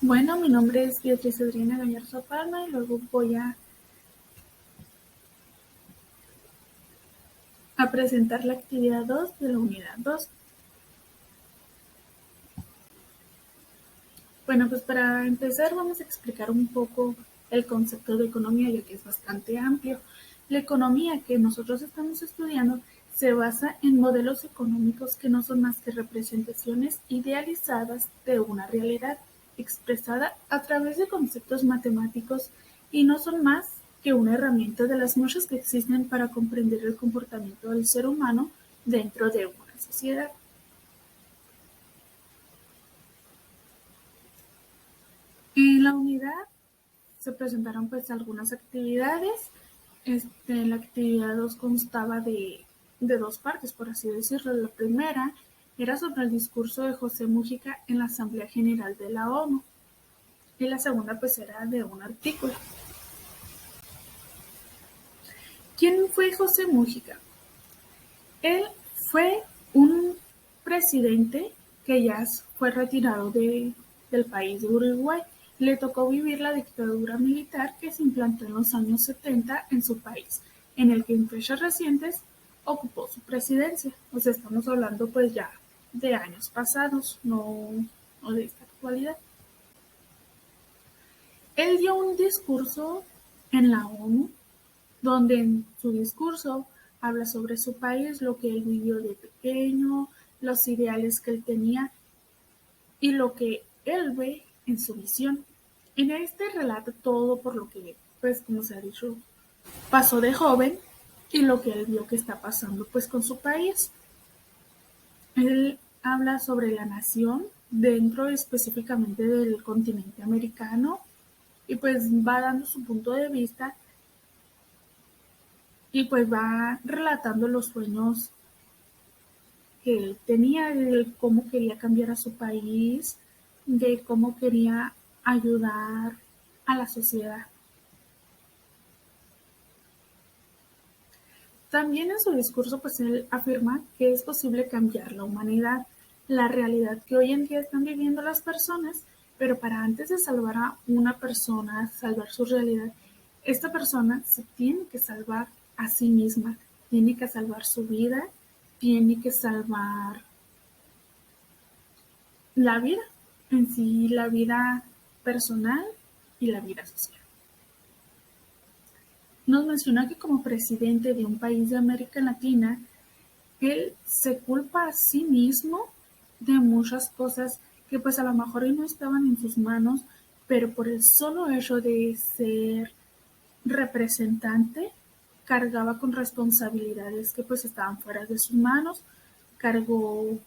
Bueno, mi nombre es Beatriz Adriana Gallardo Palma y luego voy a presentar la actividad 2 de la unidad 2. Bueno, pues para empezar vamos a explicar un poco el concepto de economía, ya que es bastante amplio. La economía que nosotros estamos estudiando se basa en modelos económicos que no son más que representaciones idealizadas de una realidad expresada a través de conceptos matemáticos y no son más que una herramienta de las muchas que existen para comprender el comportamiento del ser humano dentro de una sociedad. En la unidad se presentaron pues algunas actividades. La actividad 2 constaba de dos partes, por así decirlo. La primera era sobre el discurso de José Mújica en la Asamblea General de la ONU y la segunda pues era de un artículo. ¿Quién fue José Mújica? Él fue un presidente que ya fue retirado del país de Uruguay. Le tocó vivir la dictadura militar que se implantó en los años 70 en su país, en el que en fechas recientes ocupó su presidencia. O sea, estamos hablando pues ya de años pasados, no de esta actualidad. Él dio un discurso en la ONU donde en su discurso habla sobre su país, lo que él vivió de pequeño, los ideales que él tenía y lo que él ve en su visión. En este relata todo por lo que, pues como se ha dicho, pasó de joven y lo que él vio que está pasando pues con su país. Él habla sobre la nación dentro específicamente del continente americano y pues va dando su punto de vista y pues va relatando los sueños que él tenía, de cómo quería cambiar a su país, de cómo quería ayudar a la sociedad. También en su discurso, pues él afirma que es posible cambiar la humanidad, la realidad que hoy en día están viviendo las personas, pero para antes de salvar a una persona, salvar su realidad, esta persona se tiene que salvar a sí misma, tiene que salvar su vida, tiene que salvar la vida en sí, la vida personal y la vida social. Nos menciona que como presidente de un país de América Latina, él se culpa a sí mismo de muchas cosas que pues a lo mejor no estaban en sus manos, pero por el solo hecho de ser representante, cargaba con responsabilidades que pues estaban fuera de sus manos, cargó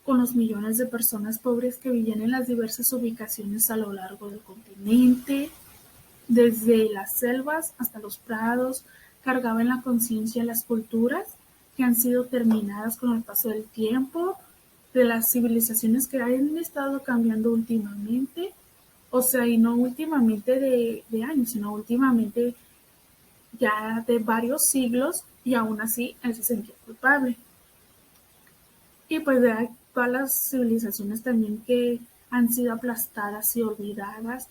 con los millones de personas pobres que vivían en las diversas ubicaciones a lo largo del continente, desde las selvas hasta los prados, cargaba en la conciencia las culturas que han sido terminadas con el paso del tiempo, de las civilizaciones que han estado cambiando últimamente, o sea, y no últimamente de años, sino últimamente ya de varios siglos, y aún así él se sentía culpable. Y pues de todas las civilizaciones también que han sido aplastadas y olvidadas.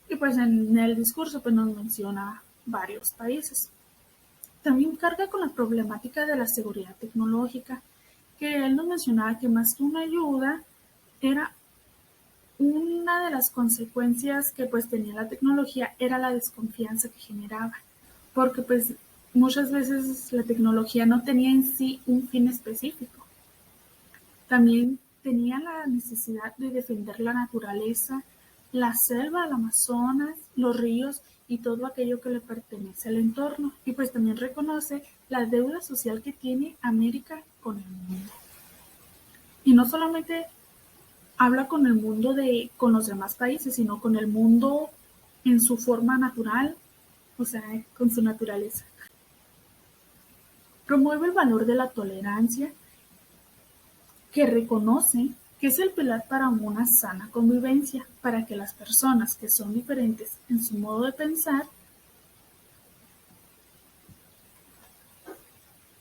Y pues en el discurso pues nos menciona varios países. También carga con la problemática de la seguridad tecnológica, que él nos mencionaba que más que una ayuda era una de las consecuencias que pues tenía la tecnología era la desconfianza que generaba, porque pues muchas veces la tecnología no tenía en sí un fin específico. También tenía la necesidad de defender la naturaleza, la selva, el Amazonas, los ríos y todo aquello que le pertenece al entorno. Y pues también reconoce la deuda social que tiene América con el mundo. Y no solamente habla con el mundo con los demás países, sino con el mundo en su forma natural, o sea, con su naturaleza. Promueve el valor de la tolerancia, que reconoce que es el pilar para una sana convivencia, para que las personas que son diferentes en su modo de pensar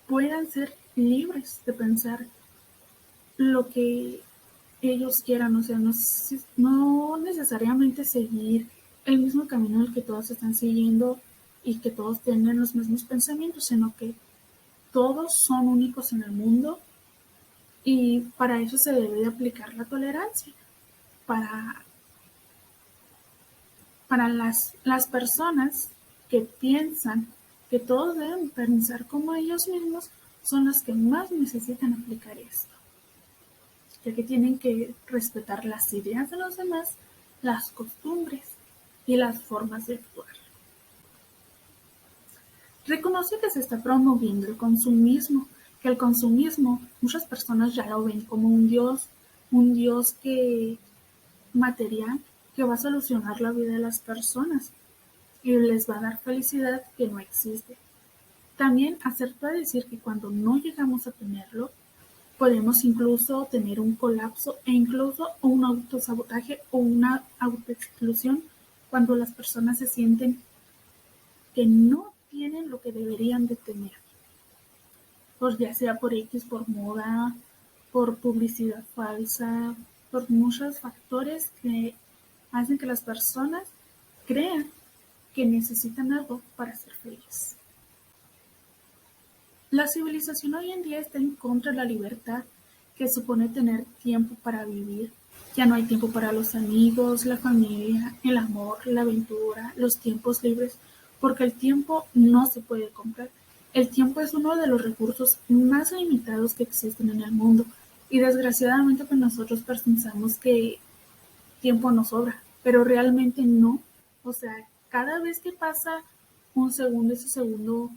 puedan ser libres de pensar lo que ellos quieran, o sea, no necesariamente seguir el mismo camino en el que todos están siguiendo y que todos tienen los mismos pensamientos, sino que todos son únicos en el mundo y para eso se debe de aplicar la tolerancia. Para, para las personas que piensan que todos deben pensar como ellos mismos, son las que más necesitan aplicar esto, ya que tienen que respetar las ideas de los demás, las costumbres y las formas de actuar. Reconoce que se está promoviendo el consumismo, que el consumismo muchas personas ya lo ven como un dios que material que va a solucionar la vida de las personas y les va a dar felicidad que no existe. También acertó a decir que cuando no llegamos a tenerlo, podemos incluso tener un colapso e incluso un autosabotaje o una autoexclusión cuando las personas se sienten que no tienen lo que deberían de tener, pues ya sea por X, por moda, por publicidad falsa, por muchos factores que hacen que las personas crean que necesitan algo para ser felices. La civilización hoy en día está en contra de la libertad que supone tener tiempo para vivir. Ya no hay tiempo para los amigos, la familia, el amor, la aventura, los tiempos libres, porque el tiempo no se puede comprar. El tiempo es uno de los recursos más limitados que existen en el mundo y desgraciadamente pues nosotros pensamos que tiempo nos sobra, pero realmente no. O sea, cada vez que pasa un segundo, ese segundo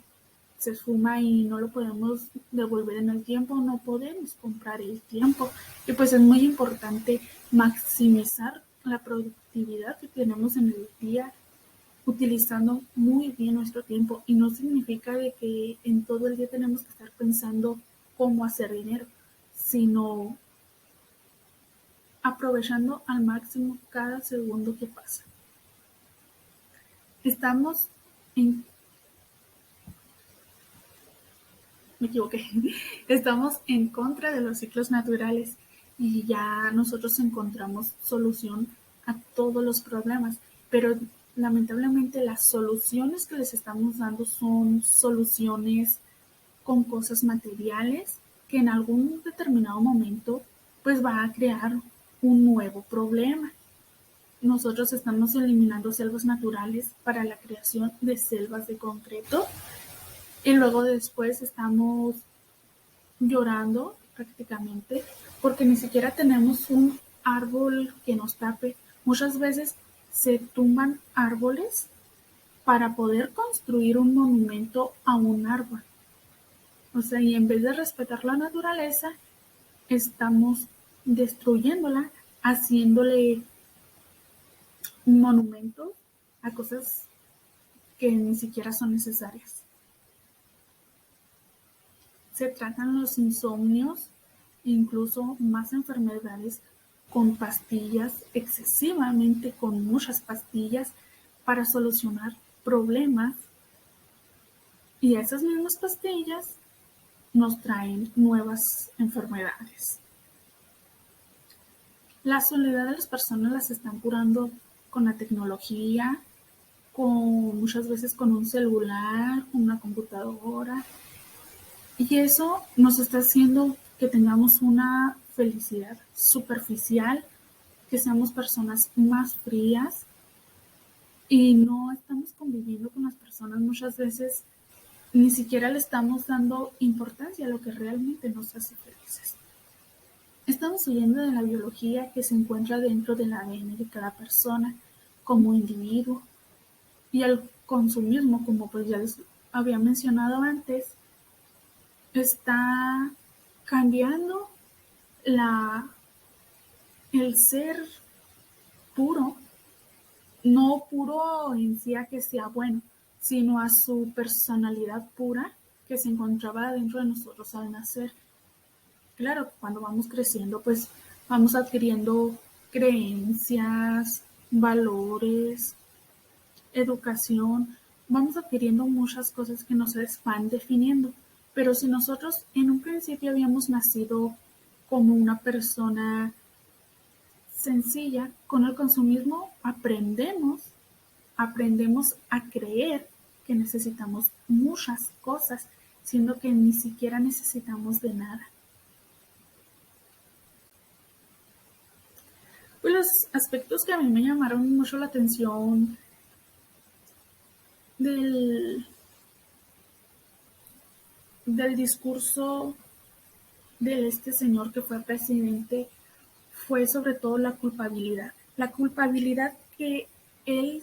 se esfuma y no lo podemos devolver en el tiempo, no podemos comprar el tiempo. Y pues es muy importante maximizar la productividad que tenemos en el día utilizando muy bien nuestro tiempo. Y no significa de que en todo el día tenemos que estar pensando cómo hacer dinero, sino aprovechando al máximo cada segundo que pasa. Estamos en me equivoqué, estamos en contra de los ciclos naturales y ya nosotros encontramos solución a todos los problemas, pero lamentablemente las soluciones que les estamos dando son soluciones con cosas materiales que en algún determinado momento pues va a crear un nuevo problema. Nosotros estamos eliminando selvas naturales para la creación de selvas de concreto y luego después estamos llorando prácticamente porque ni siquiera tenemos un árbol que nos tape. Muchas veces se tumban árboles para poder construir un monumento a un árbol. O sea, y en vez de respetar la naturaleza, estamos destruyéndola, haciéndole monumentos a cosas que ni siquiera son necesarias. Se tratan los insomnios e incluso más enfermedades con pastillas, excesivamente con muchas pastillas para solucionar problemas y esas mismas pastillas nos traen nuevas enfermedades. La soledad de las personas las están curando con la tecnología, con muchas veces con un celular, una computadora, y eso nos está haciendo que tengamos una felicidad superficial, que seamos personas más frías y no estamos conviviendo con las personas muchas veces, ni siquiera le estamos dando importancia a lo que realmente nos hace felices. Estamos huyendo de la biología que se encuentra dentro del ADN de cada persona como individuo y el consumismo, como pues ya les había mencionado antes, está cambiando la, el ser puro, no puro en sí a que sea bueno, sino a su personalidad pura que se encontraba dentro de nosotros al nacer. Claro, cuando vamos creciendo, pues vamos adquiriendo creencias, valores, educación, vamos adquiriendo muchas cosas que nos van definiendo. Pero si nosotros en un principio habíamos nacido como una persona sencilla, con el consumismo aprendemos a creer que necesitamos muchas cosas, siendo que ni siquiera necesitamos de nada. Pues los aspectos que a mí me llamaron mucho la atención del, del discurso de este señor que fue presidente fue sobre todo la culpabilidad. La culpabilidad que él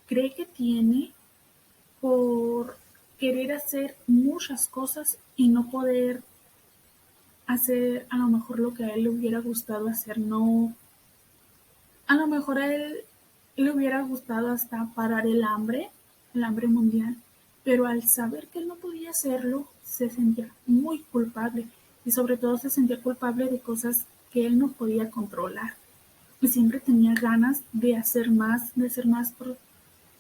cree que tiene por querer hacer muchas cosas y no poder hacer a lo mejor lo que a él le hubiera gustado hacer. No, a lo mejor a él le hubiera gustado hasta parar el hambre mundial, pero al saber que él no podía hacerlo, se sentía muy culpable y sobre todo se sentía culpable de cosas que él no podía controlar. Y siempre tenía ganas de hacer más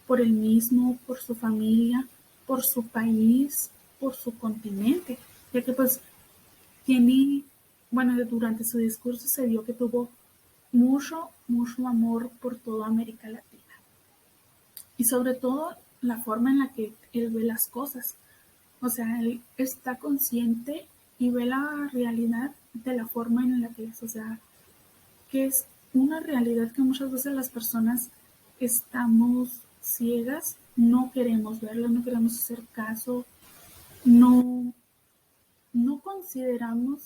por él mismo, por su familia, por su país, por su continente, ya que pues tiene, bueno, durante su discurso se vio que tuvo mucho amor por toda América Latina. Y sobre todo la forma en la que él ve las cosas. O sea, él está consciente y ve la realidad de la forma en la que es. O sea, que es una realidad que muchas veces las personas estamos ciegas, no queremos verla, no queremos hacer caso, no, no consideramos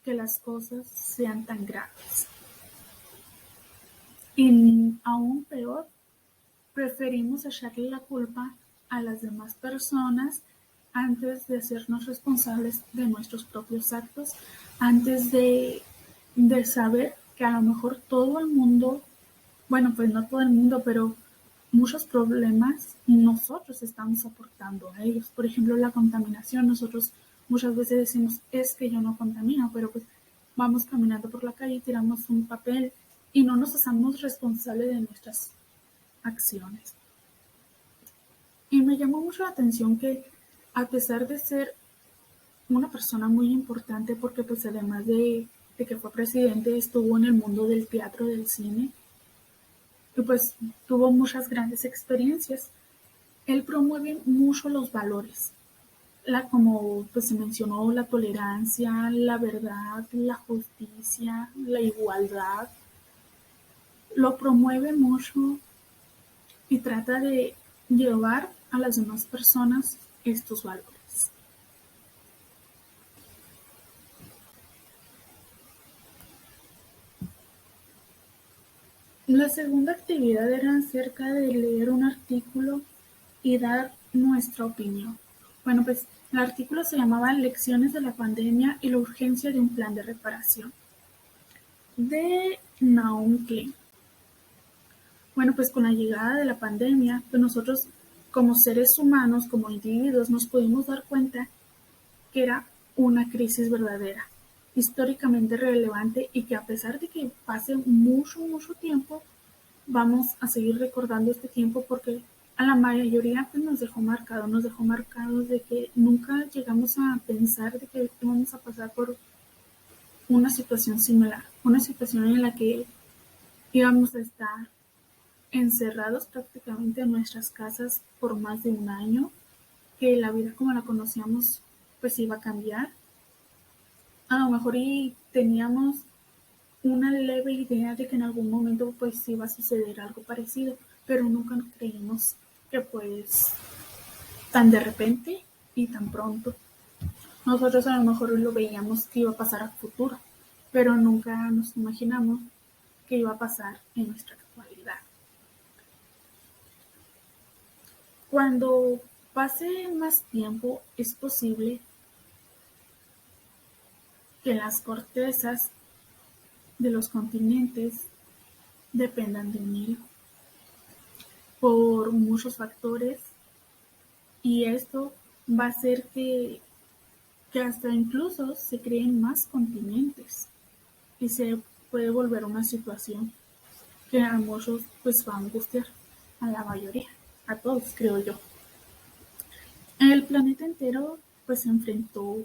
que las cosas sean tan graves. Y aún peor, preferimos echarle la culpa a las demás personas antes de hacernos responsables de nuestros propios actos, antes de saber que a lo mejor todo el mundo, bueno, pues no todo el mundo, pero muchos problemas nosotros estamos aportando a ellos. Por ejemplo, la contaminación. Nosotros muchas veces decimos, es que yo no contamino, pero pues vamos caminando por la calle y tiramos un papel y no nos hacemos responsables de nuestras acciones. Y me llamó mucho la atención que a pesar de ser una persona muy importante, porque pues además de que fue presidente, estuvo en el mundo del teatro, del cine, y pues tuvo muchas grandes experiencias. Él promueve mucho los valores, como pues se mencionó, la tolerancia, la verdad, la justicia, la igualdad. Lo promueve mucho y trata de llevar a las demás personas estos valores. La segunda actividad era acerca de leer un artículo y dar nuestra opinión. Bueno, pues el artículo se llamaba Lecciones de la pandemia y la urgencia de un plan de reparación, de Naum Klein. Bueno, pues con la llegada de la pandemia, pues nosotros como seres humanos, como individuos, nos pudimos dar cuenta que era una crisis verdadera, históricamente relevante y que a pesar de que pase mucho tiempo, vamos a seguir recordando este tiempo porque a la mayoría pues nos dejó marcados de que nunca llegamos a pensar de que íbamos a pasar por una situación similar, una situación en la que íbamos a estar encerrados prácticamente en nuestras casas por más de un año, que la vida como la conocíamos pues iba a cambiar. A lo mejor y teníamos una leve idea de que en algún momento pues iba a suceder algo parecido, pero nunca creímos que pues tan de repente y tan pronto. Nosotros a lo mejor lo veíamos que iba a pasar a futuro, pero nunca nos imaginamos que iba a pasar en nuestra actualidad. Cuando pase más tiempo, es posible que las cortezas de los continentes dependan de un hilo por muchos factores y esto va a hacer que hasta incluso se creen más continentes y se puede volver una situación que a muchos pues va a angustiar, a la mayoría, a todos creo yo. El planeta entero pues se enfrentó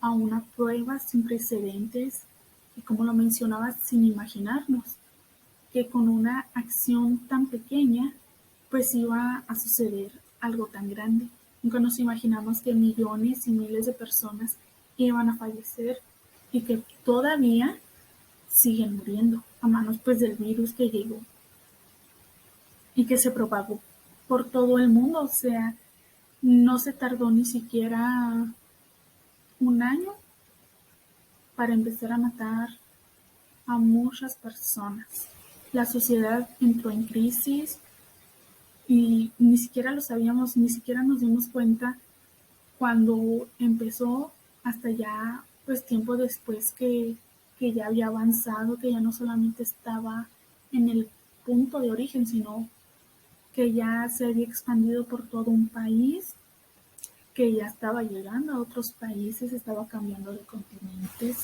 a una prueba sin precedentes y como lo mencionaba sin imaginarnos. que con una acción tan pequeña pues iba a suceder algo tan grande. Nunca nos imaginamos que millones y miles de personas iban a fallecer y que todavía siguen muriendo a manos pues del virus que llegó y que se propagó por todo el mundo. O sea, no se tardó ni siquiera un año para empezar a matar a muchas personas. La sociedad entró en crisis y ni siquiera lo sabíamos, ni siquiera nos dimos cuenta cuando empezó hasta ya pues tiempo después que ya había avanzado, que ya no solamente estaba en el punto de origen, sino que ya se había expandido por todo un país, que ya estaba llegando a otros países, estaba cambiando de continentes.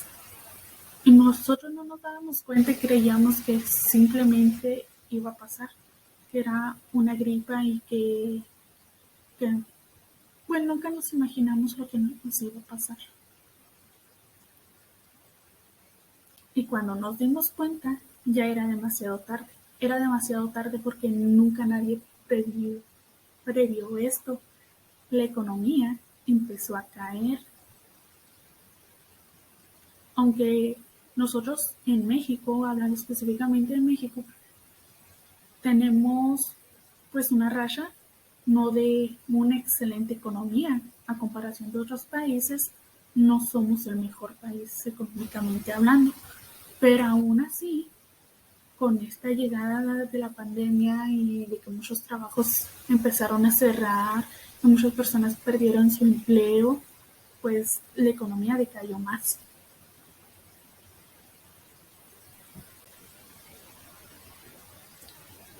Y nosotros no nos dábamos cuenta y creíamos que simplemente iba a pasar, que era una gripa y que bueno, nunca nos imaginamos lo que nos iba a pasar. Y cuando nos dimos cuenta, ya era demasiado tarde. Era demasiado tarde porque nunca nadie previó esto. La economía empezó a caer. Aunque nosotros en México, hablando específicamente de México, tenemos pues una racha no de una excelente economía a comparación de otros países, no somos el mejor país económicamente hablando, pero aún así, con esta llegada de la pandemia y de que muchos trabajos empezaron a cerrar, que muchas personas perdieron su empleo, pues la economía decayó más.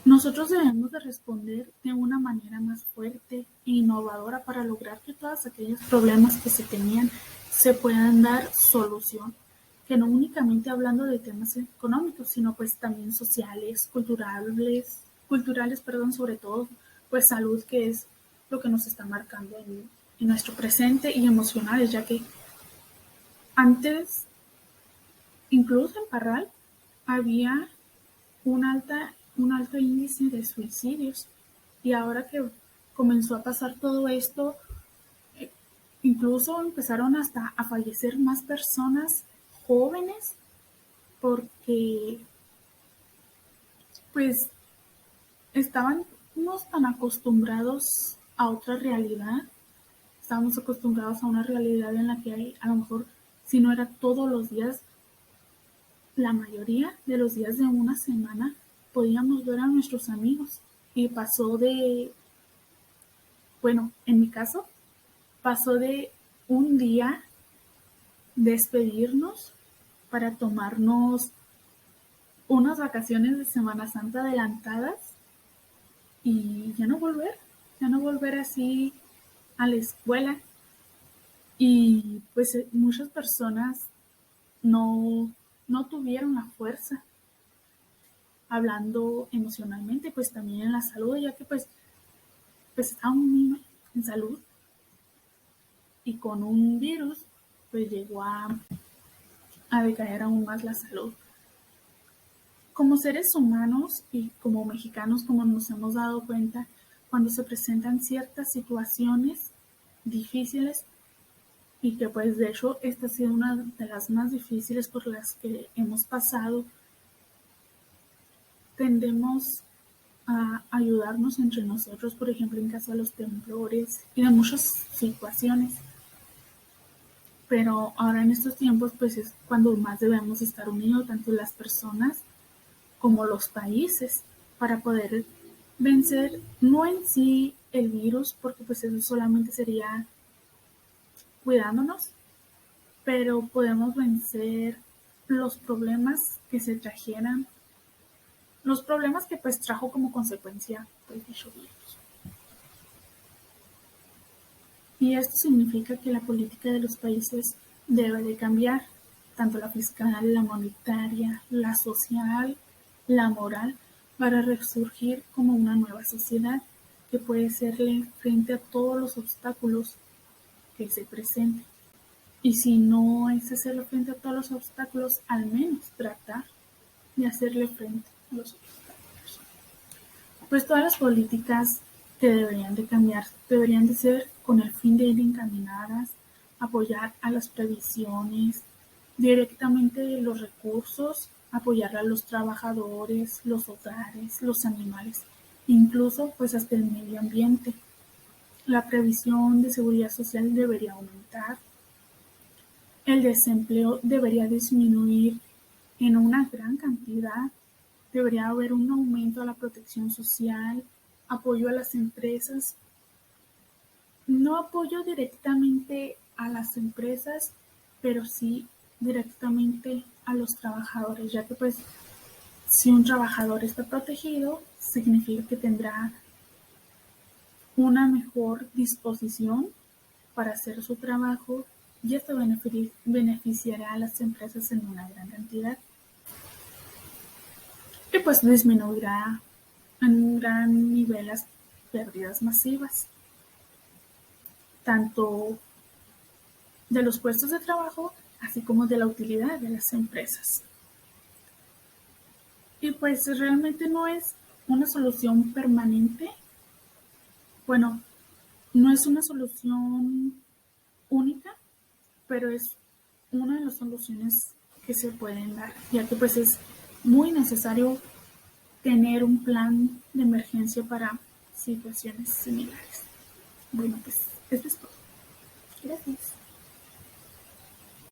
Nosotros debemos de responder de una manera más fuerte e innovadora para lograr que todos aquellos problemas que se tenían se puedan dar solución, que no únicamente hablando de temas económicos, sino pues también sociales, culturales, perdón, sobre todo, pues salud, que es lo que nos está marcando en nuestro presente, y emocionales, ya que antes, incluso en Parral, había un alto índice de suicidios. Y ahora que comenzó a pasar todo esto, eh, incluso empezaron hasta a fallecer más personas jóvenes porque pues estábamos tan acostumbrados a otra realidad, estábamos acostumbrados a una realidad en la que hay, a lo mejor si no era todos los días, la mayoría de los días de una semana podíamos ver a nuestros amigos. Y pasó de, bueno, en mi caso, pasó de un día despedirnos para tomarnos unas vacaciones de Semana Santa adelantadas y ya no volver así a la escuela. Y pues muchas personas no, no tuvieron la fuerza, hablando emocionalmente, pues también en la salud, ya que pues estaban muy mal en salud y con un virus pues llegó a decaer aún más la salud. Como seres humanos y como mexicanos, como nos hemos dado cuenta, cuando se presentan ciertas situaciones difíciles, y que pues de hecho esta ha sido una de las más difíciles por las que hemos pasado, tendemos a ayudarnos entre nosotros, por ejemplo en caso de los temblores y de muchas situaciones. Pero ahora en estos tiempos pues es cuando más debemos estar unidos, tanto las personas como los países, para poder vencer no en sí el virus, porque pues eso solamente sería cuidándonos, pero podemos vencer los problemas que se trajeran, los problemas que pues trajo como consecuencia pues dicho virus. Y esto significa que la política de los países debe de cambiar, tanto la fiscal, la monetaria, la social, la moral, para resurgir como una nueva sociedad que puede hacerle frente a todos los obstáculos que se presenten. Y si no es hacerle frente a todos los obstáculos, al menos tratar de hacerle frente los otros partidos. Pues todas las políticas que deberían de cambiar deberían de ser con el fin de ir encaminadas, apoyar a las previsiones, directamente los recursos, apoyar a los trabajadores, los hogares, los animales, incluso pues hasta el medio ambiente. La previsión de seguridad social debería aumentar, el desempleo debería disminuir en una gran cantidad, debería haber un aumento a la protección social, apoyo a las empresas, no apoyo directamente a las empresas, pero sí directamente a los trabajadores, ya que pues si un trabajador está protegido, significa que tendrá una mejor disposición para hacer su trabajo y esto beneficiará a las empresas en una gran cantidad y pues disminuirá en un gran nivel las pérdidas masivas, tanto de los puestos de trabajo así como de la utilidad de las empresas. Y pues realmente no es una solución permanente, bueno, no es una solución única, pero es una de las soluciones que se pueden dar, ya que pues es muy necesario tener un plan de emergencia para situaciones similares. Bueno, pues eso es todo. Gracias.